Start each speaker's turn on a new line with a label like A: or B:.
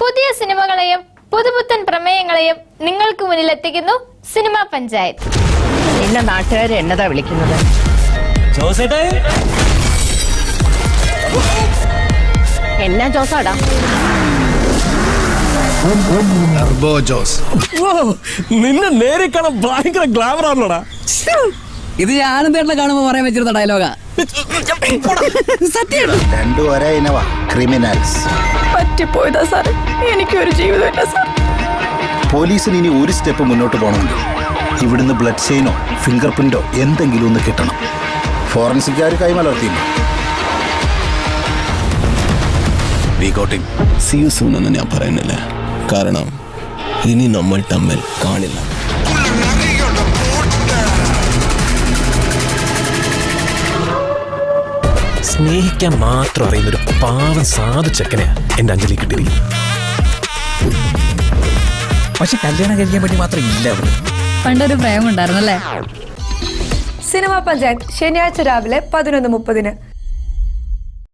A: പുതിയ സിനിമകളെയും പുതുപുത്തൻ പ്രമേയങ്ങളെയും നിങ്ങൾക്ക് മുന്നിൽ എത്തിക്കുന്നു സിനിമാ പഞ്ചായത്ത്.
B: എന്നെ നാട്ടുകാർ എന്നതാ വിളിക്കുന്നത്? എന്നാ ജോസാടാ?
C: നിന്നെ നേരെ കാണാൻ ഭയങ്കര ഗ്ലാമർ ആണല്ലോടാ.
D: ഇത് ആനന്ദേട്ടനെ കാണുമ്പോ പറയാൻ വെച്ചിരുന്ന ഡയലോഗാ. സത്യം.
E: രണ്ടും ഒരേ ഇനവാ, ക്രിമിനൽസ്.
B: പറ്റിപ്പോയതാ സാർ, എനിക്കൊരു ജീവിതമില്ല സാർ.
E: പോലീസിന് ഇനി ഒരു സ്റ്റെപ്പ് മുന്നോട്ട് പോകണമെങ്കിൽ ഇവിടുന്ന് ബ്ലഡ് ചെയിനോ ഫിംഗർ പ്രിന്റോ എന്തെങ്കിലും ഒന്ന് കിട്ടണം. ഫോറൻസിക്കാർ കൈമലർത്തിയില്ല.
C: See you soon എന്ന് ഞാൻ പറയുന്നില്ല, കാരണം ഇനി നമ്മൾ തമ്മിൽ കാണില്ല. സ്നേഹിക്കാൻ മാത്രം അറിയുന്നൊരു പാവം സാധു ചെക്കനെയാ എന്റെ അഞ്ജലി കിട്ടിയിരിക്കുന്നത്.
D: പക്ഷെ കല്യാണം കഴിക്കാൻ വേണ്ടി മാത്രം ഇല്ല.
F: പണ്ടൊരു പ്രേമം ഉണ്ടായിരുന്നല്ലേ?
G: സിനിമാ പഞ്ചായത്ത് ശനിയാഴ്ച രാവിലെ 11:30.